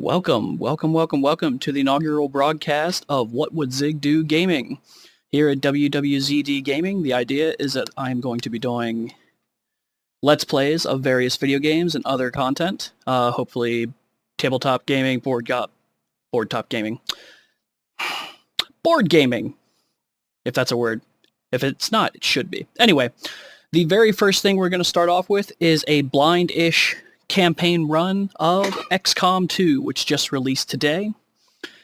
Welcome to the inaugural broadcast of What Would Zig Do Gaming. Here at WWZD Gaming, the idea is that I'm going to be doing Let's Plays of various video games and other content. Hopefully tabletop gaming, board gaming, if that's a word. If it's not, it should be. Anyway, the very first thing we're going to start off with is a blind-ish campaign run of XCOM 2, which just released today.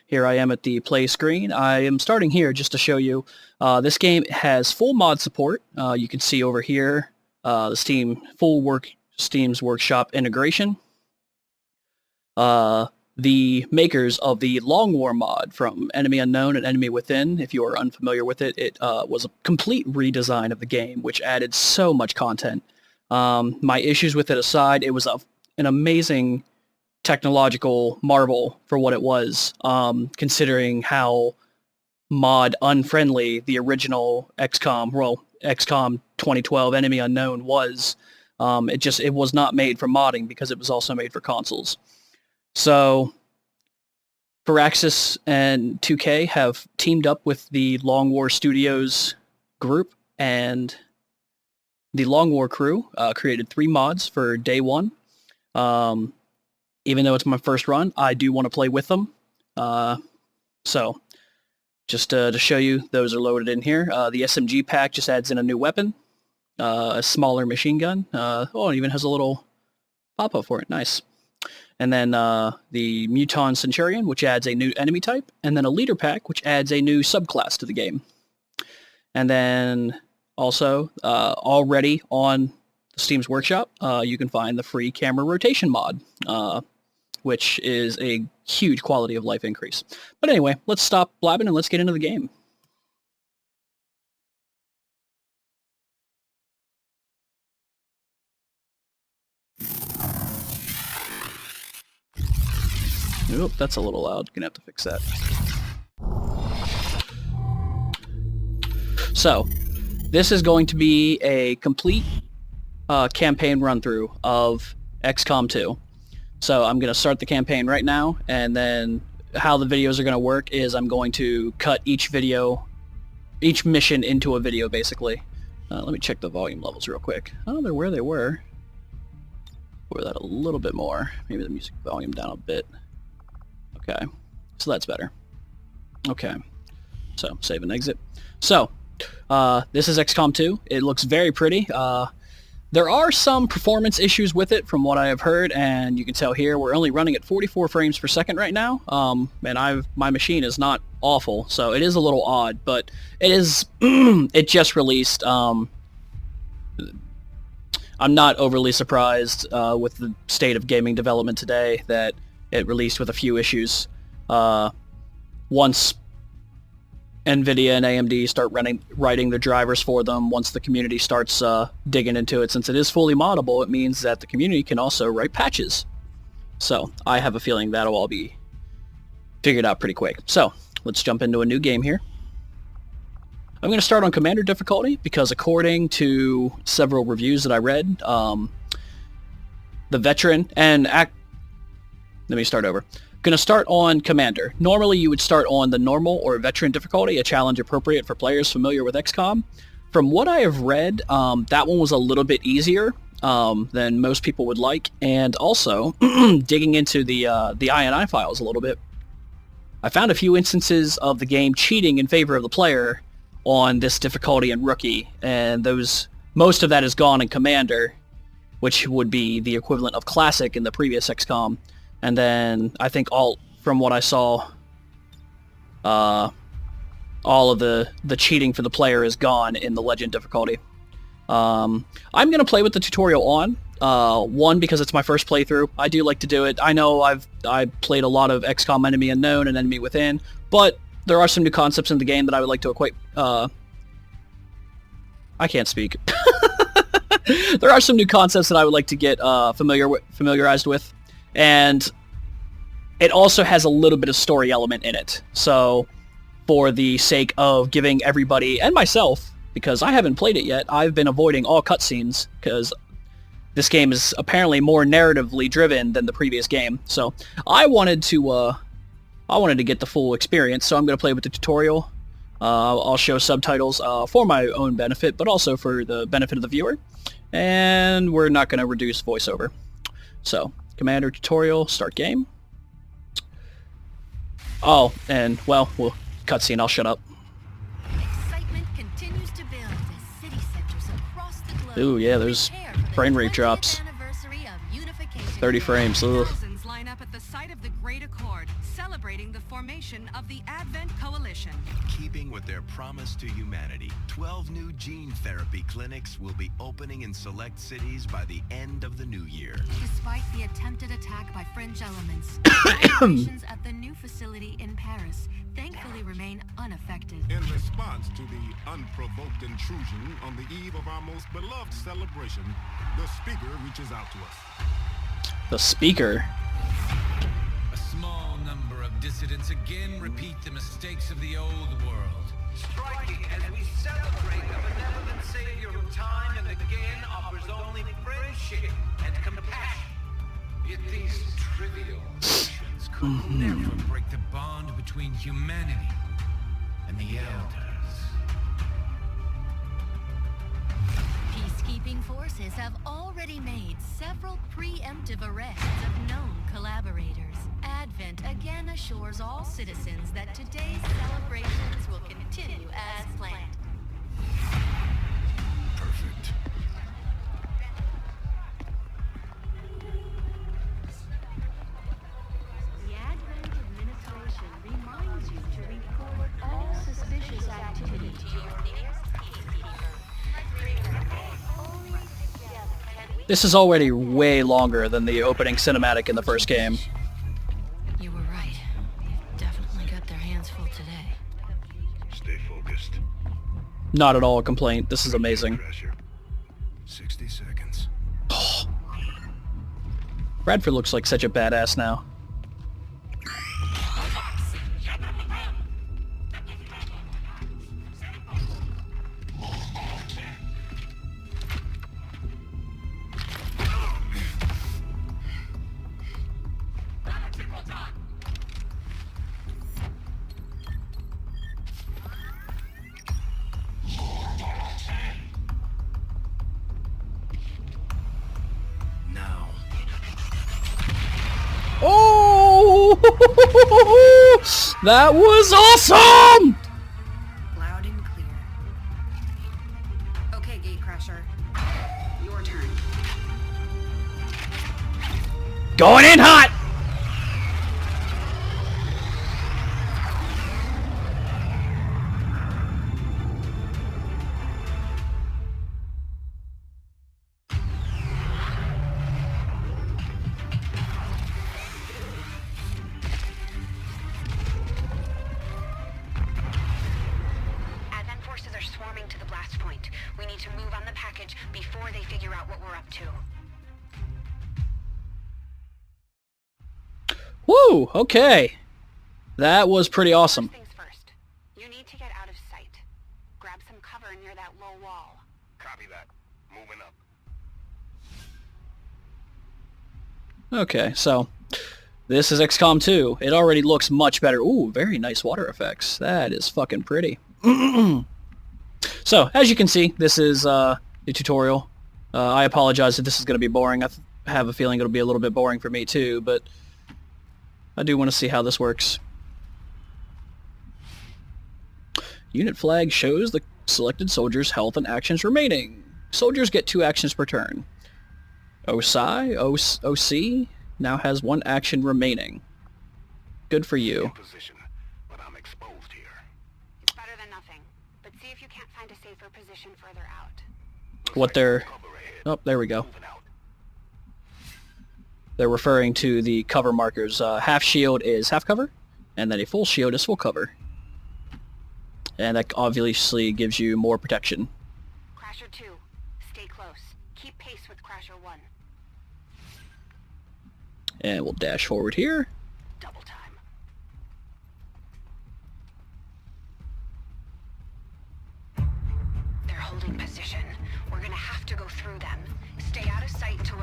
Here I am at the play screen. I am starting here just to show you. This game has full mod support. You can see over here the Steam's Workshop integration. The makers of the Long War mod from Enemy Unknown and Enemy Within, if you are unfamiliar with it, it was a complete redesign of the game, which added so much content. My issues with it aside, it was an amazing technological marvel for what it was, considering how mod unfriendly the original XCOM 2012 Enemy Unknown was. It was not made for modding because it was also made for consoles. So Firaxis and 2K have teamed up with the Long War Studios group, and the Long War crew created 3 mods for day one. Even though it's my first run, I do want to play with them. So just to show you, those are loaded in here. The SMG pack just adds in a new weapon, a smaller machine gun. Oh, it even has a little pop-up for it. Nice. And then the Muton Centurion, which adds a new enemy type, and then a leader pack, which adds a new subclass to the game. And then also, already on Steam's Workshop, you can find the free camera rotation mod, which is a huge quality of life increase. But anyway, let's stop blabbing and let's get into the game. Oop, that's a little loud. Gonna have to fix that. So, this is going to be a complete campaign run-through of XCOM 2. So I'm going to start the campaign right now, and then how the videos are going to work is I'm going to cut each mission into a video, basically. Let me check the volume levels real quick. Oh, they're where they were. Lower that a little bit more. Maybe the music volume down a bit. Okay, so that's better. Okay, so save and exit. So, this is XCOM 2. It looks very pretty. There are some performance issues with it from what I have heard, and you can tell here we're only running at 44 frames per second right now, and my machine is not awful, so it is a little odd, but it is, it just released. I'm not overly surprised with the state of gaming development today that it released with a few issues. Once NVIDIA and AMD start writing the drivers for them, once the community starts digging into it, since it is fully moddable, it means that the community can also write patches. So I have a feeling that'll all be figured out pretty quick. So let's jump into a new game here. I'm going to start on Commander difficulty because according to several reviews that I read, the veteran and let me start over. Going to start on Commander. Normally you would start on the normal or veteran difficulty, a challenge appropriate for players familiar with XCOM. From what I have read, that one was a little bit easier than most people would like, and also digging into the INI files a little bit, I found a few instances of the game cheating in favor of the player on this difficulty in Rookie, and most of that is gone in Commander, which would be the equivalent of Classic in the previous XCOM. And then I think from what I saw, all of the cheating for the player is gone in the Legend difficulty. I'm going to play with the tutorial on. One, because it's my first playthrough. I do like to do it. I know I played a lot of XCOM Enemy Unknown and Enemy Within, but there are some new concepts in the game that I would like to equate. I can't speak. There are some new concepts that I would like to get familiarized with. And it also has a little bit of story element in it. So for the sake of giving everybody, and myself, because I haven't played it yet, I've been avoiding all cutscenes, because this game is apparently more narratively driven than the previous game. So I wanted to get the full experience, so I'm going to play with the tutorial. I'll show subtitles for my own benefit, but also for the benefit of the viewer. And we're not going to reduce voiceover. So, Commander tutorial, start game. Oh, and, well, cutscene, I'll shut up. Excitement continues to build as city centers across the globe. Ooh, yeah, there's frame rate drops. 30 frames, ugh. Thousands line up at the site of the Great Accord, celebrating the formation of the Advent Coalition. Keeping with their promise to humanity, 12 new gene therapy clinics will be opening in select cities by the end of the new year. Despite the attempted attack by fringe elements, operations at the new facility in Paris thankfully remain unaffected. In response to the unprovoked intrusion on the eve of our most beloved celebration, the speaker reaches out to us. The speaker? A small number of dissidents again repeat the mistakes of the old world. Striking as we celebrate the benevolent savior who time and again offers only friendship and compassion. Yet these trivial actions could never break the bond between humanity and the elders. Peacekeeping forces have already made several preemptive arrests of known collaborators. Advent again assures all citizens that today's celebrations will continue as planned. Perfect. The Advent administration reminds you to report all suspicious activity to your nearest peacekeeper. Only together can we... This is already way longer than the opening cinematic in the first game. You were right. They've definitely got their hands full today. Stay focused. Not at all a complaint. This is amazing. Pressure. 60 seconds. Bradford looks like such a badass now. Now. Oh! That was awesome! Loud and clear. Okay, Gatecrasher. Your turn. Going in hot! Advent forces are swarming to the blast point. We need to move on the package before they figure out what we're up to. Woo! Okay. That was pretty awesome. First things first. You need to get out of sight. Grab some cover near that low wall. Copy that. Moving up. Okay, so this is XCOM 2. It already looks much better. Ooh, very nice water effects. That is fucking pretty. So, as you can see, this is the tutorial. I apologize if this is going to be boring. I have a feeling it'll be a little bit boring for me too, but I do want to see how this works. Unit flag shows the selected soldier's health and actions remaining. Soldiers get 2 actions per turn. OC now has 1 action remaining. Good for you. Position, but I'm exposed here. It's better than nothing. But see if you can't find a safer position further out. What they're... Oh, there we go. Moving out. They're referring to the cover markers. Half shield is half cover, and then a full shield is full cover. And that obviously gives you more protection. Crasher 2, stay close. Keep pace with Crasher 1. And we'll dash forward here. Double time. They're holding position. We're gonna have to go through them. Stay out of sight until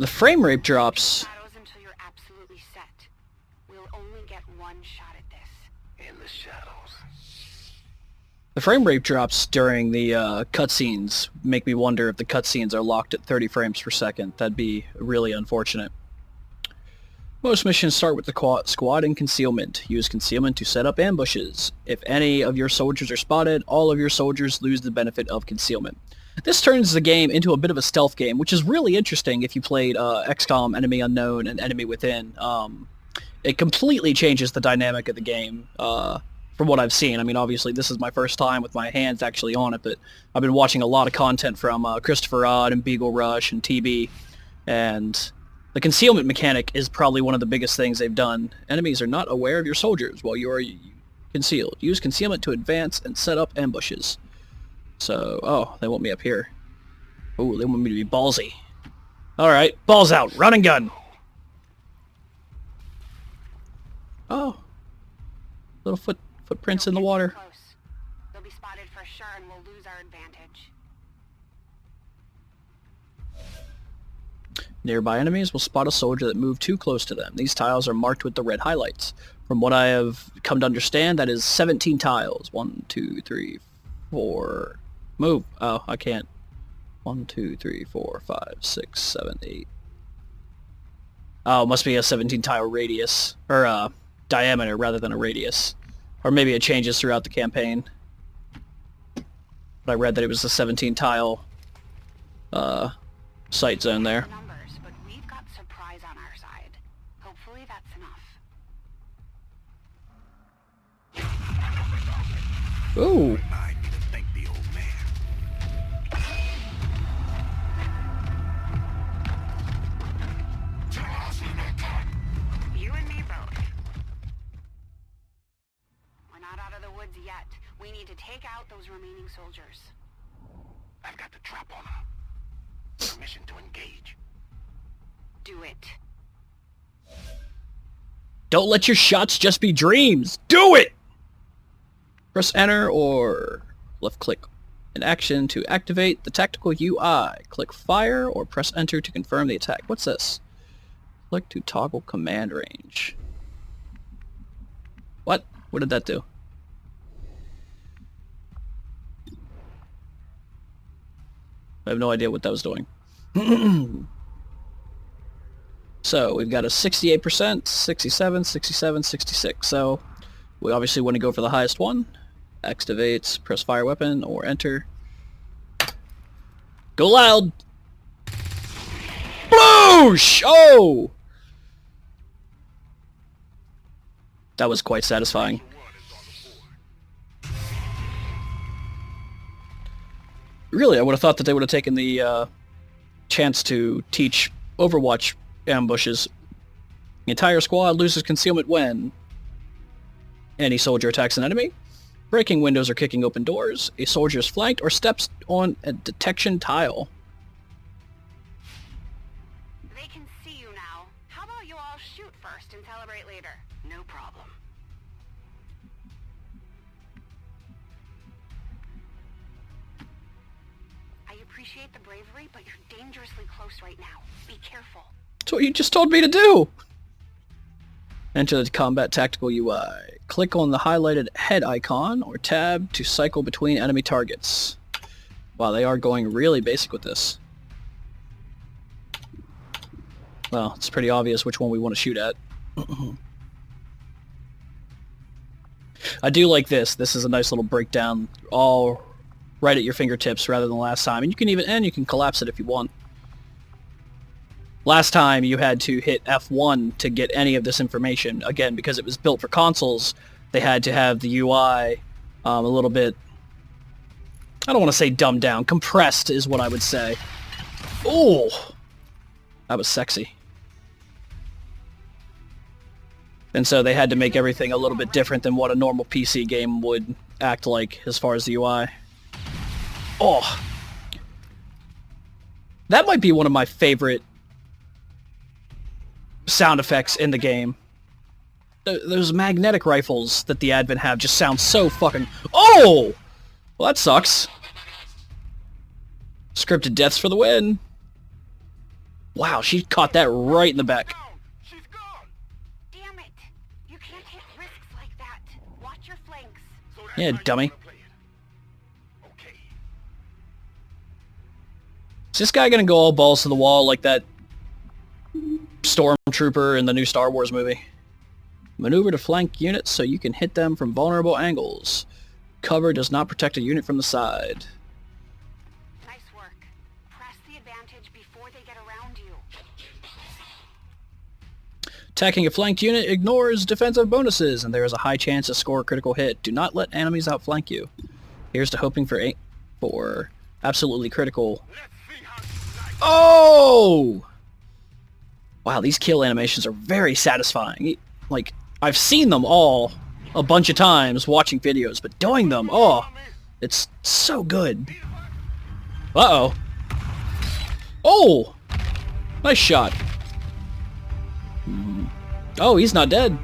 The frame rate drops. Shadows until you're absolutely set. We'll only get one shot at this. In the shadows. The frame rate drops during the cutscenes make me wonder if the cutscenes are locked at 30 frames per second. That'd be really unfortunate. Most missions start with the squad in concealment. Use concealment to set up ambushes. If any of your soldiers are spotted, all of your soldiers lose the benefit of concealment. This turns the game into a bit of a stealth game, which is really interesting if you played XCOM, Enemy Unknown, and Enemy Within. It completely changes the dynamic of the game from what I've seen. I mean, obviously, this is my first time with my hands actually on it, but I've been watching a lot of content from Christopher Odd and Beagle Rush and TB, and the concealment mechanic is probably one of the biggest things they've done. Enemies are not aware of your soldiers while you are concealed. Use concealment to advance and set up ambushes. So, oh, they want me up here. Oh, they want me to be ballsy. Alright, balls out, run and gun! Oh. Little footprints in the water. Close. They'll be spotted for sure and we'll lose our advantage. Nearby enemies will spot a soldier that moved too close to them. These tiles are marked with the red highlights. From what I have come to understand, that is 17 tiles. 1, 2, 3, 4... Move. Oh, I can't. 1, 2, 3, 4, 5, 6, 7, 8. Oh, it must be a 17 tile radius. Or diameter rather than a radius. Or maybe it changes throughout the campaign. But I read that it was a 17 tile sight zone there. Numbers, but we've got surprise on our side. Hopefully that's enough. Ooh. I need to thank the old man. You and me both. We're not out of the woods yet. We need to take out those remaining soldiers. I've got the trap on him. Permission to engage. Do it. Don't let your shots just be dreams. Do it! Press enter or left click in action to activate the tactical UI. Click fire or press enter to confirm the attack. What's this? Click to toggle command range. What? What did that do? I have no idea what that was doing. So we've got a 68%, 67, 67, 66. So we obviously want to go for the highest one. Activates, press fire weapon or enter. Go loud! Bloosh! Oh! That was quite satisfying. Really, I would have thought that they would have taken the chance to teach Overwatch ambushes. The entire squad loses concealment when any soldier attacks an enemy, breaking windows or kicking open doors, a soldier is flanked, or steps on a detection tile. They can see you now. How about you all shoot first and celebrate later? No problem. I appreciate the bravery, but you're dangerously close right now. Be careful. That's what you just told me to do! Enter the combat tactical UI. Click on the highlighted head icon or tab to cycle between enemy targets. Wow, they are going really basic with this. Well, it's pretty obvious which one we want to shoot at. I do like this. This is a nice little breakdown, all right at your fingertips rather than last time. And you can collapse it if you want. Last time you had to hit F1 to get any of this information. Again, because it was built for consoles, they had to have the UI a little bit, I don't want to say dumbed down, compressed is what I would say. Oh, that was sexy. And so they had to make everything a little bit different than what a normal PC game would act like as far as the UI. Oh, that might be one of my favorite sound effects in the game. Those magnetic rifles that the Advent have just sound so fucking... Oh! Well, that sucks. Scripted deaths for the win. Wow, she caught that right in the back. Down. She's gone. Damn it! You can't take risks like that. Watch your flanks. So that's Yeah, how you dummy. wanna play it. Okay. Is this guy gonna go all balls to the wall like that stormtrooper in the new Star Wars movie? Maneuver to flank units so you can hit them from vulnerable angles. Cover does not protect a unit from the side. Nice work. Press the advantage before they get around you. Attacking a flanked unit ignores defensive bonuses, and there is a high chance to score a critical hit. Do not let enemies outflank you. Here's to hoping for absolutely critical. Let's see how you like. Oh! Wow, these kill animations are very satisfying. Like, I've seen them all a bunch of times watching videos, but doing them, oh, it's so good. Uh-oh. Oh! Nice shot. Oh, he's not dead.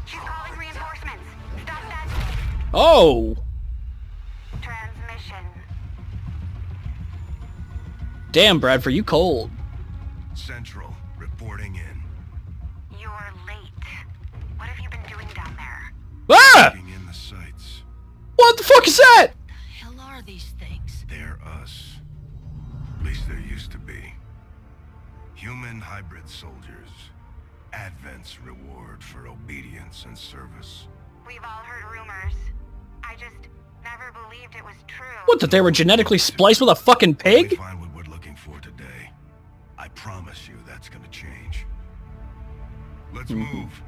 She's calling reinforcements. Stop that Oh! transmission. Damn, Bradford, you cold. Central, reporting in. You're late. What have you been doing down there? Ah! Looking in the sights. What the fuck is that? Hell are these things? They're us. At least there used to be. Human hybrid soldiers. Advent's reward for obedience and service. We've all heard rumors. I just never believed it was true. What, that they were genetically spliced with a fucking We pig? find what we're looking for today. I promise you that's gonna change. Let's move.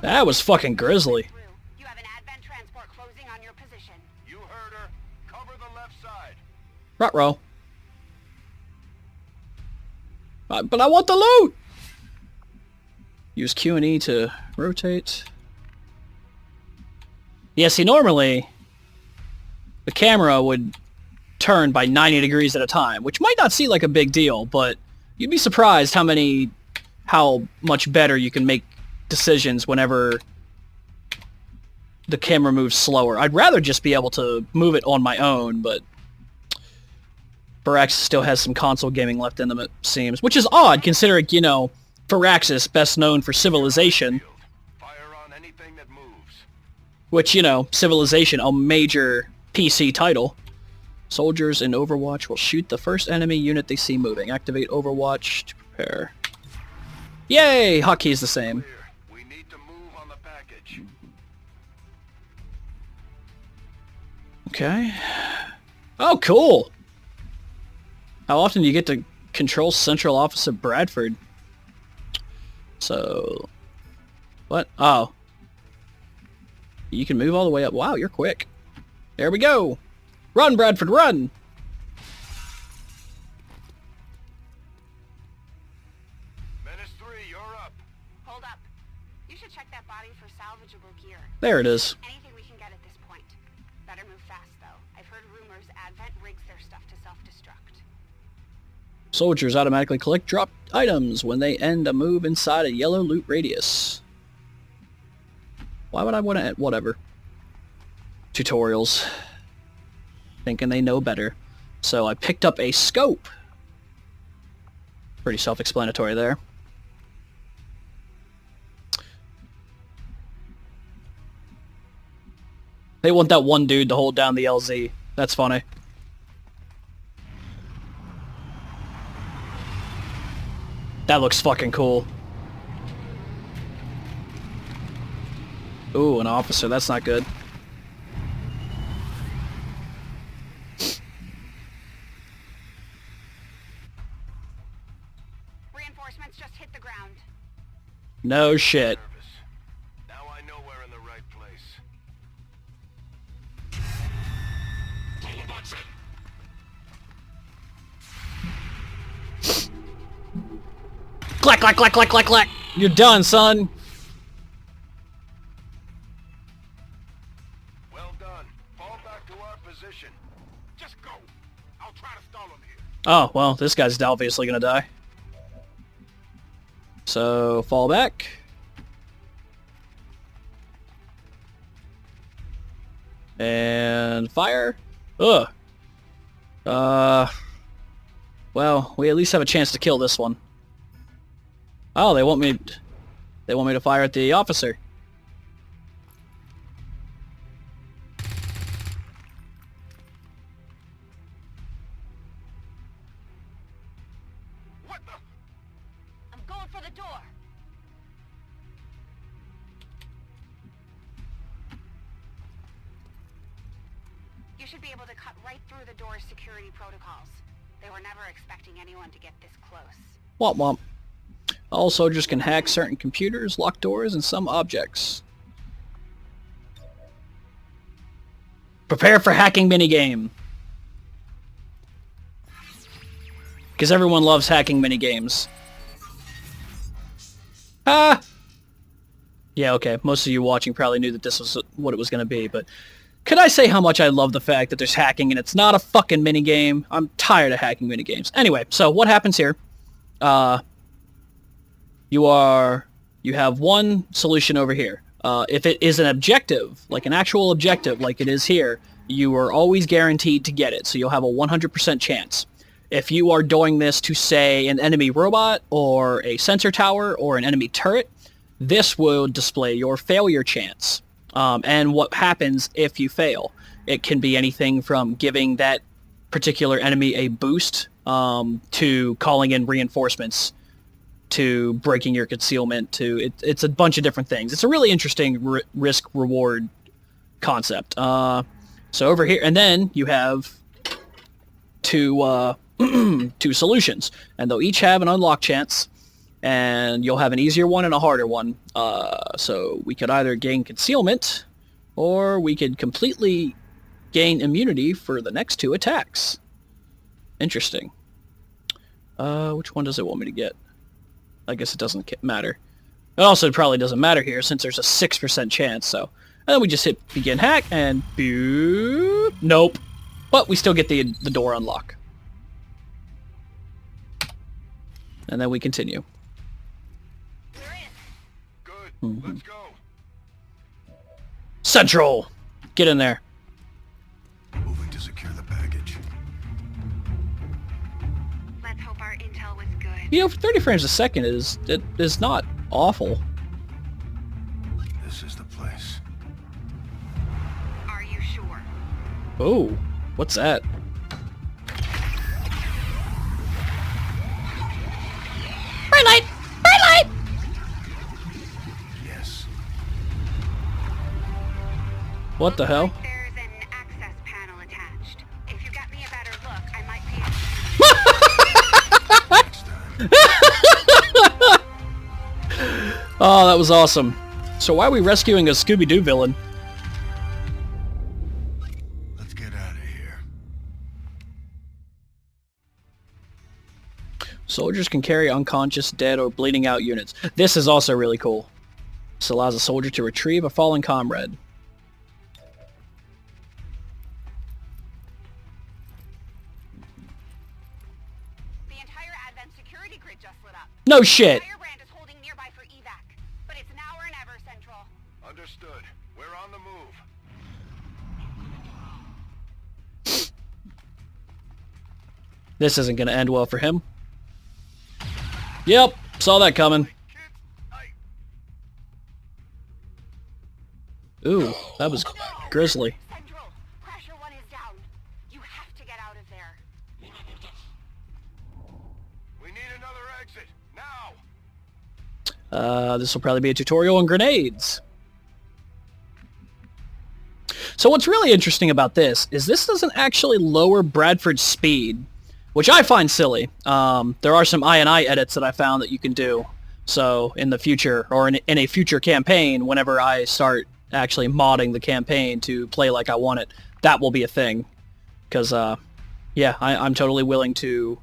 That was fucking grisly. You have an Advent transport closing on your position. You heard her. Cover the left side. Ruh-roh. But I want the loot! Use Q and E to rotate. Yeah, see, normally the camera would turn by 90 degrees at a time, which might not seem like a big deal, but you'd be surprised how much better you can make decisions whenever the camera moves slower. I'd rather just be able to move it on my own, but Firaxis still has some console gaming left in them, it seems. Which is odd, considering, you know, Firaxis, best known for Civilization, Fire on anything that moves. which, you know, Civilization, a major PC title. Soldiers in Overwatch will shoot the first enemy unit they see moving. Activate Overwatch to prepare. Yay! Hotkey's the same. Clear. We need to move on the package. Okay. Oh, cool! How often do you get to control Central Office of Bradford? So... What? Oh. You can move all the way up. Wow, you're quick. There we go! Run, Bradford, run! Menace 3, you're up. Hold up. You should check that body for salvageable gear. There it is. Anything we can get at this point. Better move fast, though. I've heard rumors Advent rigs their stuff to self-destruct. Soldiers automatically collect dropped items when they end a move inside a yellow loot radius. Why would I want to... Whatever. Tutorials. Thinking they know better. So I picked up a scope. Pretty self-explanatory there. They want that one dude to hold down the LZ. That's funny. That looks fucking cool. Ooh, an officer. That's not good. Reinforcements just hit the ground. No shit. Nervous. Now I know we're in the right place. Clack, clack, clack, clack, clack, clack. You're done, son. Well done. Fall back to our position. Just go. I'll try to stall him here. Oh, well, this guy's obviously gonna die. So, fall back. And fire. Ugh. Well, we at least have a chance to kill this one. Oh, they want me to fire at the officer. What the? I'm going for the door. You should be able to cut right through the door's security protocols. They were never expecting anyone to get this close. Womp womp. All soldiers can hack certain computers, lock doors, and some objects. Prepare for hacking minigame. Because everyone loves hacking minigames. Ah! Yeah, okay. Most of you watching probably knew that this was what it was going to be, but... Could I say how much I love the fact that there's hacking and it's not a fucking minigame? I'm tired of hacking minigames. Anyway, so what happens here? You have one solution over here. If it is an objective, like an actual objective, like it is here, you are always guaranteed to get it, so you'll have a 100% chance. If you are doing this to, say, an enemy robot, or a sensor tower, or an enemy turret, this will display your failure chance. And what happens if you fail. It can be anything from giving that particular enemy a boost, to calling in reinforcements, to breaking your concealment, to it's a bunch of different things. It's a really interesting risk-reward concept. So over here, and then you have two solutions, and they'll each have an unlock chance, and you'll have an easier one and a harder one. So we could either gain concealment, or we could completely gain immunity for the next two attacks. Interesting. Which one does it want me to get? I guess it doesn't matter. It also probably doesn't matter here since there's a 6% chance, so... And then we just hit begin hack, and... Boop. Nope. But we still get the door unlock. And then we continue. Good. Let's go. Central! Get in there. Moving to secure the package. Let's hope our intel was good. You know, 30 frames a second is not awful. This is the place. Are you sure? Oh, what's that? Bright light! Bright light! Yes. What the hell? There's an access panel attached. If you got me a better look, I might be able to... Oh, that was awesome. So why are we rescuing a Scooby-Doo villain? Let's get out of here. Soldiers can carry unconscious, dead, or bleeding out units. This is also really cool. This allows a soldier to retrieve a fallen comrade. The entire Advent security grid just lit up. No shit! Firebrand is holding nearby for evac, but it's now or never, Central. Understood. We're on the move. This isn't gonna end well for him. Yep, saw that coming. Ooh, that was grisly. Central, Crasher 1 is down. You have to get out of there. We need another exit. Now! This will probably be a tutorial on grenades. So what's really interesting about this is this doesn't actually lower Bradford's speed, which I find silly. There are some I&I edits that I found that you can do. So in the future, or in a future campaign, whenever I start actually modding the campaign to play like I want it, that will be a thing. Because, yeah, I'm totally willing to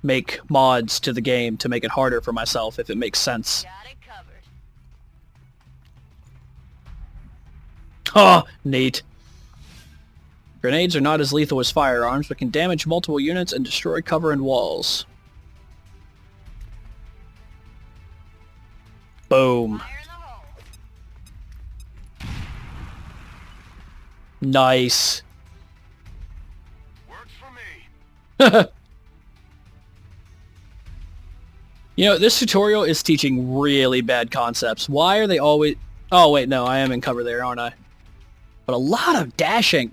make mods to the game to make it harder for myself if it makes sense. Got it covered. Oh, neat. Grenades are not as lethal as firearms, but can damage multiple units and destroy cover and walls. Boom. Fire in the hole. Nice. Works for me. You know, this tutorial is teaching really bad concepts. Why are they always... Oh, wait, no, I am in cover there, aren't I? But a lot of dashing.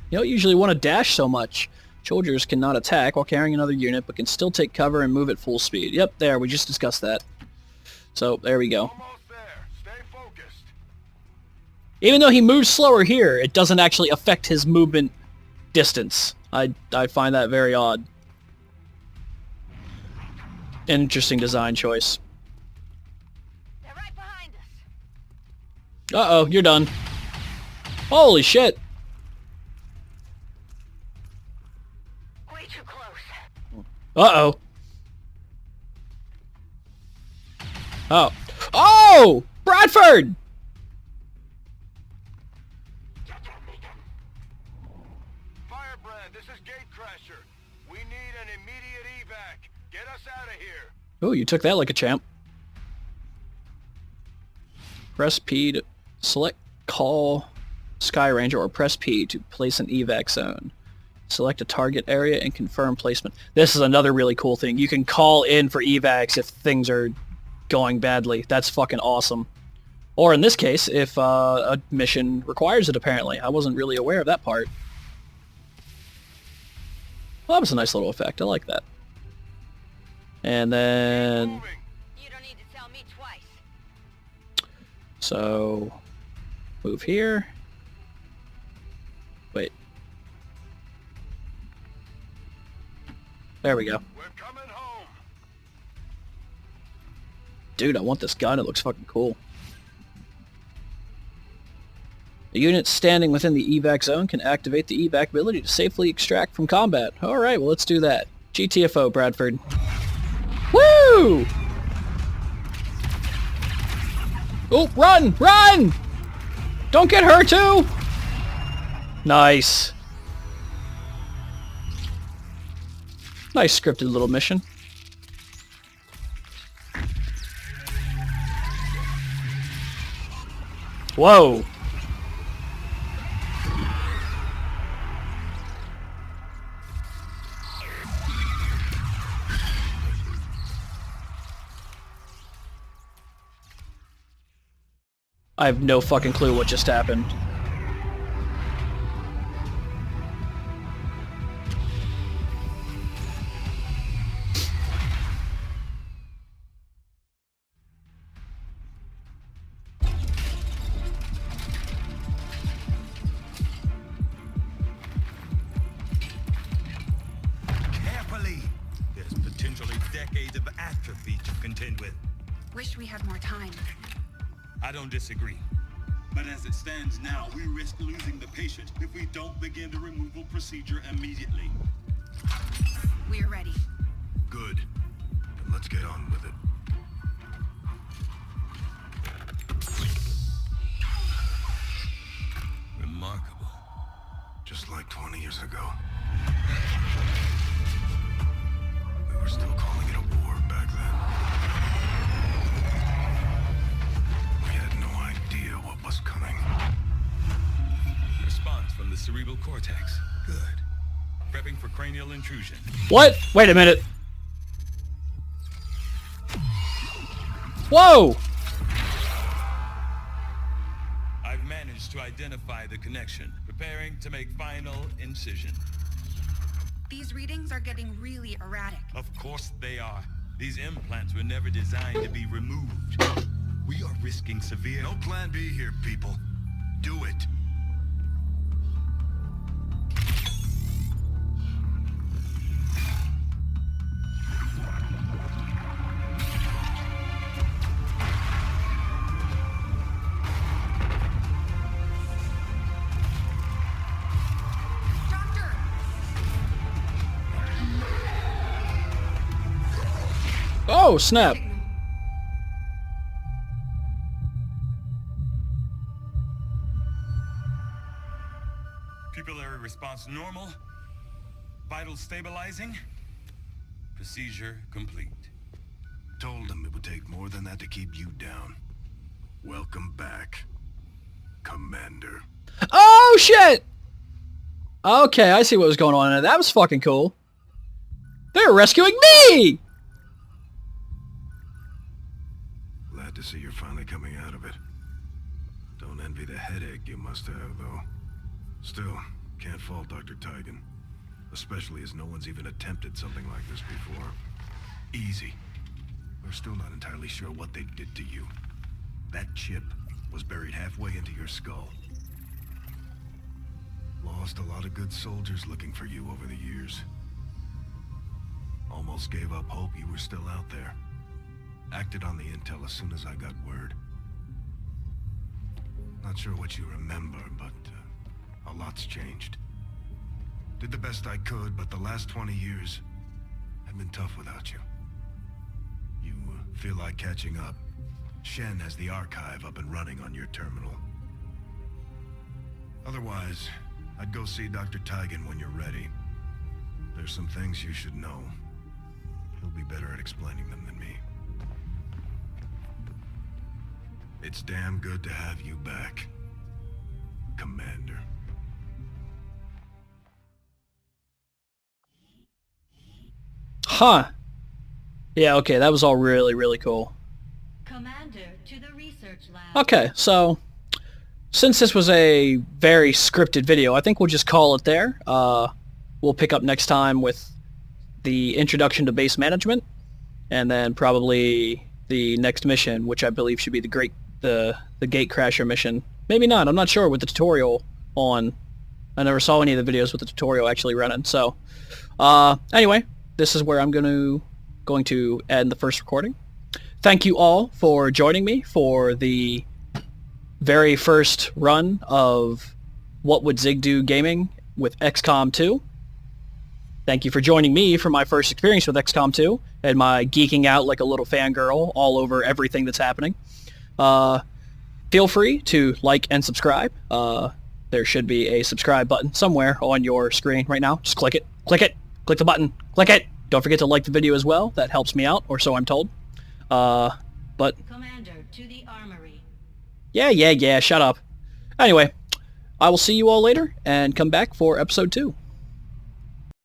You don't usually want to dash so much. Soldiers cannot attack while carrying another unit, but can still take cover and move at full speed. Yep, there, we just discussed that. So, there we go. Almost there. Stay focused. Even though he moves slower here, it doesn't actually affect his movement distance. I find that very odd. Interesting design choice. They're right behind us. Uh-oh, you're done. Holy shit. Way too close. Uh-oh. Oh. Oh! Bradford! Firebrand, this is Gatecrasher. We need an immediate evac. Get us out of here. Oh, you took that like a champ. Press P to select call Sky Ranger or press P to place an evac zone. Select a target area and confirm placement. This is another really cool thing. You can call in for evacs if things are going badly. That's fucking awesome. Or in this case, if a mission requires it, apparently. I wasn't really aware of that part. Well, that was a nice little effect. I like that. And then... Moving. You don't need to tell me twice. So... move here. Wait. There we go. We're coming home. Dude, I want this gun. It looks fucking cool. A unit standing within the evac zone can activate the evac ability to safely extract from combat. Alright, well let's do that. GTFO, Bradford. Woo! Oh, run! Run! Don't get her too! Nice. Nice scripted little mission. Whoa! I have no fucking clue what just happened. Carefully. There's potentially decades of atrophy to contend with. Wish we had more time. I don't disagree. But as it stands now, we risk losing the patient if we don't begin the removal procedure immediately. We're ready. Good. Then let's get on with it. Remarkable. Just like 20 years ago. We were still calling it a war back then. We had no idea what was coming. Response from the cerebral cortex. Good. Prepping for cranial intrusion. What? Wait a minute. Whoa! I've managed to identify the connection. Preparing to make final incision. These readings are getting really erratic. Of course they are. These implants were never designed to be removed. We are risking severe... No plan B here, people. Do it. Doctor! Oh, snap. Signal. Pupillary response normal. Vital stabilizing. Procedure complete. Told them it would take more than that to keep you down. Welcome back, Commander. Oh, shit! Okay, I see what was going on there. That was fucking cool. They're rescuing me! Glad to see you're finally coming out of it. Don't envy the headache you must have, though. Still, can't fault Dr. Tigan. Especially as no one's even attempted something like this before. Easy. We're still not entirely sure what they did to you. That chip was buried halfway into your skull. Lost a lot of good soldiers looking for you over the years. Almost gave up hope you were still out there. Acted on the intel as soon as I got word. Not sure what you remember, but a lot's changed. Did the best I could, but the last 20 years have been tough without you. You feel like catching up. Shen has the archive up and running on your terminal. Otherwise, I'd go see Dr. Tigan when you're ready. There's some things you should know. He'll be better at explaining them than me. It's damn good to have you back, Commander. Huh. Yeah, okay, that was all really, really cool. Commander to the research lab. Okay, so since this was a very scripted video, I think we'll just call it there. We'll pick up next time with the introduction to base management, and then probably the next mission, which I believe should be the Gate Crasher mission. Maybe not, I'm not sure with the tutorial on. I never saw any of the videos with the tutorial actually running. So, anyway, this is where I'm going to end the first recording. Thank you all for joining me for the very first run of What Would Zig Do Gaming with XCOM 2. Thank you for joining me for my first experience with XCOM 2 and my geeking out like a little fangirl all over everything that's happening. Feel free to like and subscribe. There should be a subscribe button somewhere on your screen right now. Just click it. Click it. Click the button. Click it. Don't forget to like the video as well. That helps me out, or so I'm told. But Commander to the armory. yeah, shut up. Anyway, I will see you all later and come back for episode 2.